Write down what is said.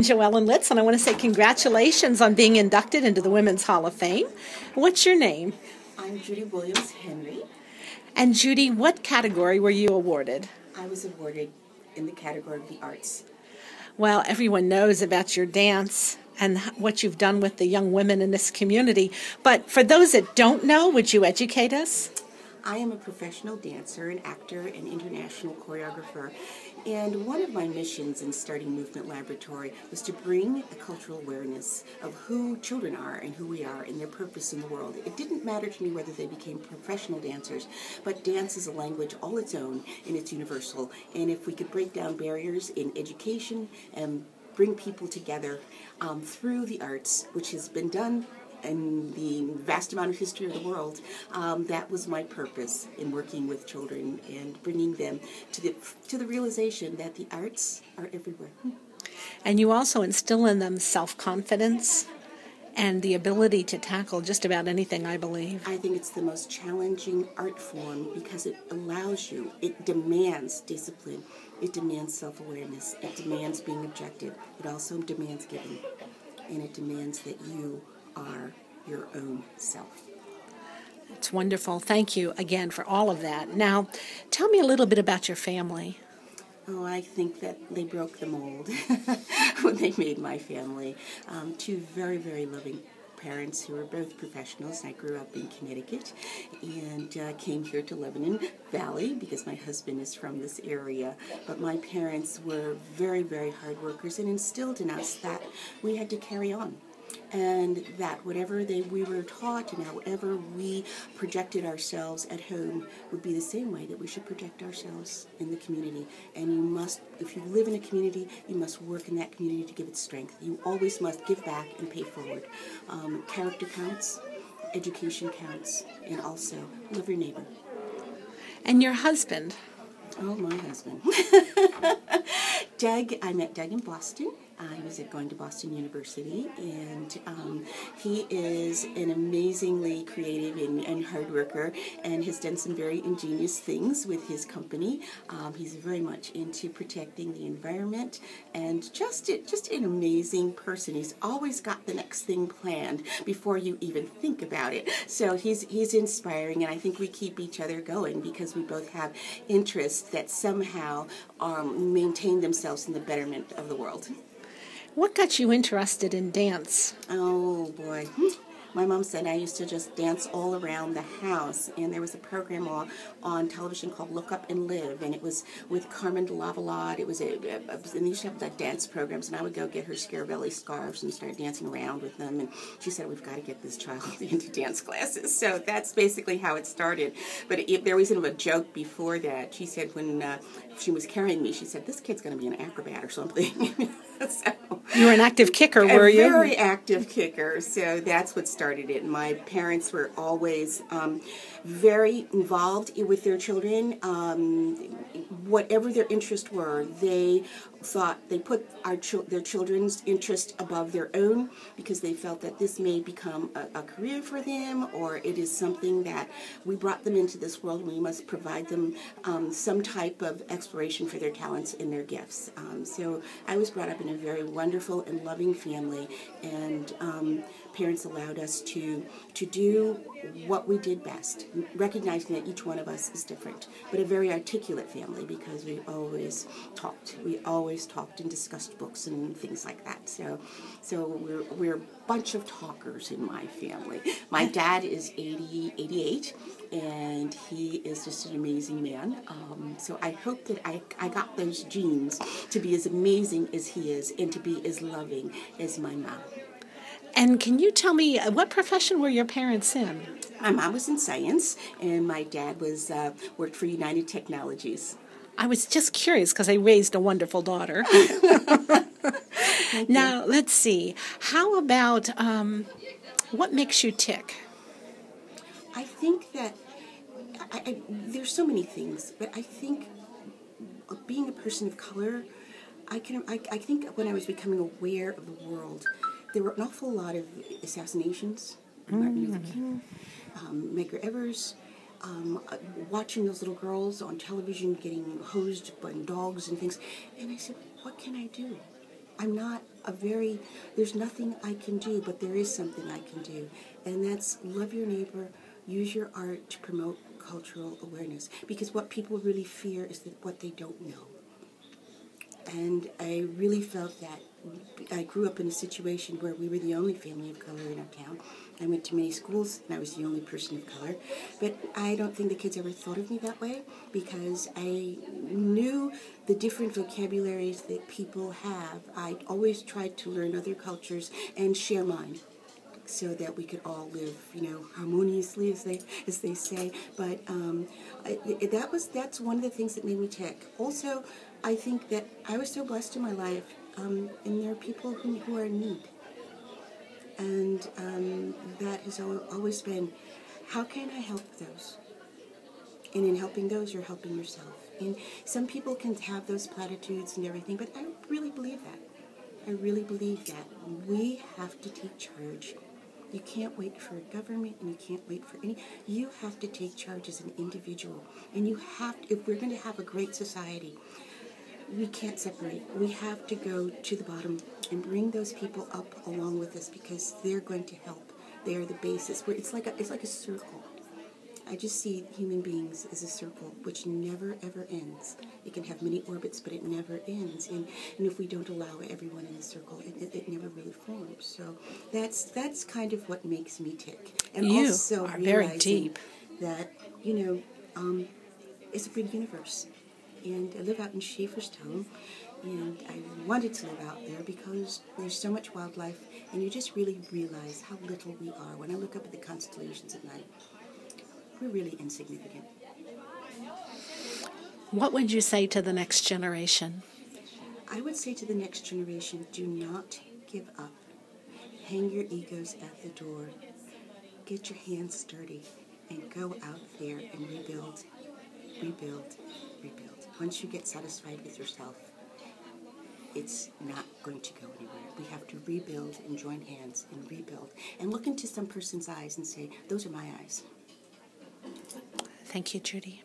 Joellen Litz, and I want to say congratulations on being inducted into the Women's Hall of Fame. What's your name? I'm Judy Williams Henry. And Judy, what category were you awarded? I was awarded in the category of the arts. Well, everyone knows about your dance and what you've done with the young women in this community. But for those that don't know, would you educate us? I am a professional dancer, an actor, an international choreographer, and one of my missions in starting Movement Laboratory was to bring a cultural awareness of who children are and who we are and their purpose in the world. It didn't matter to me whether they became professional dancers, but dance is a language all its own and it's universal. And if we could break down barriers in education and bring people together through the arts, which has been done in the vast amount of history of the world, that was my purpose in working with children and bringing them to the realization that the arts are everywhere. And you also instill in them self-confidence and the ability to tackle just about anything, I believe. I think it's the most challenging art form because it allows you, it demands discipline, it demands self-awareness, it demands being objective, it also demands giving, and it demands that you are your own self. It's wonderful. Thank you again for all of that. Now, tell me a little bit about your family. Oh, I think that they broke the mold when they made my family. Two very, very loving parents who were both professionals. I grew up in Connecticut and came here to Lebanon Valley because my husband is from this area. But my parents were very, very hard workers and instilled in us that we had to carry on. And that whatever we were taught and however we projected ourselves at home would be the same way that we should project ourselves in the community. And you must, if you live in a community, you must work in that community to give it strength. You always must give back and pay forward. Character counts, education counts, and also love your neighbor. And your husband? Oh, my husband. Doug, I met Doug in Boston. I was going to Boston University, and he is an amazingly creative and hard worker and has done some very ingenious things with his company. He's very much into protecting the environment and just an amazing person. He's always got the next thing planned before you even think about it. So he's inspiring, and I think we keep each other going because we both have interests that somehow maintain themselves in the betterment of the world. What got you interested in dance? Oh, boy. My mom said I used to just dance all around the house, and there was a program on television called Look Up and Live, and it was with Carmen de Lavalade. It was and they used to have like dance programs, and I would go get her Scarabelli scarves and start dancing around with them, and she said, we've got to get this child into dance classes. So that's basically how it started. But there was a joke before that. She said when she was carrying me, she said, this kid's going to be an acrobat or something. So, you were an active kicker, were you? A very active kicker, so that's what started it. My parents were always very involved with their children. Whatever their interests were, they thought they put their children's interest above their own because they felt that this may become a career for them, or it is something that we brought them into this world and we must provide them some type of exploration for their talents and their gifts. So I was brought up in a very wonderful and loving family, and parents allowed us to do what we did best, recognizing that each one of us is different, but a very articulate family because we always talked. We always talked and discussed books and things like that. So we're a bunch of talkers in my family. My dad is 88, and he is just an amazing man. So I hope that I got those genes to be as amazing as he is and to be as loving as my mom. And can you tell me, what profession were your parents in? My mom was in science, and my dad worked for United Technologies. I was just curious because I raised a wonderful daughter. Now, let's see. How about what makes you tick? I think that there's so many things, but I think being a person of color, I think when I was becoming aware of the world, there were an awful lot of assassinations. Martin Luther King, Medgar Evers, watching those little girls on television getting hosed by dogs and things. And I said, what can I do? I'm not there's nothing I can do, but there is something I can do. And that's love your neighbor, use your art to promote cultural awareness. Because what people really fear is what they don't know. And I really felt that. I grew up in a situation where we were the only family of color in our town. I went to many schools, and I was the only person of color. But I don't think the kids ever thought of me that way, because I knew the different vocabularies that people have. I always tried to learn other cultures and share mine, so that we could all live, harmoniously, as they say. But that's one of the things that made me tick. Also, I think that I was so blessed in my life, and there are people who are in need. And that has always been, how can I help those? And in helping those, you're helping yourself. And some people can have those platitudes and everything, but I really believe that. I really believe that we have to take charge. You can't wait for a government, and you can't wait for you have to take charge as an individual. And you have to, if we're going to have a great society, we can't separate. We have to go to the bottom and bring those people up along with us, because they're going to help. They are the basis. It's like a circle. I just see human beings as a circle which never ever ends. It can have many orbits, but it never ends. And if we don't allow everyone in the circle, it never really forms. So that's kind of what makes me tick. And you also are very realizing deep. that it's a big universe. And I live out in Schaeferstown, and I wanted to live out there because there's so much wildlife, and you just really realize how little we are. When I look up at the constellations at night, we're really insignificant. What would you say to the next generation? I would say to the next generation, do not give up. Hang your egos at the door. Get your hands sturdy and go out there and rebuild, rebuild, rebuild. Once you get satisfied with yourself, it's not going to go anywhere. We have to rebuild and join hands and rebuild and look into some person's eyes and say, those are my eyes. Thank you, Judy.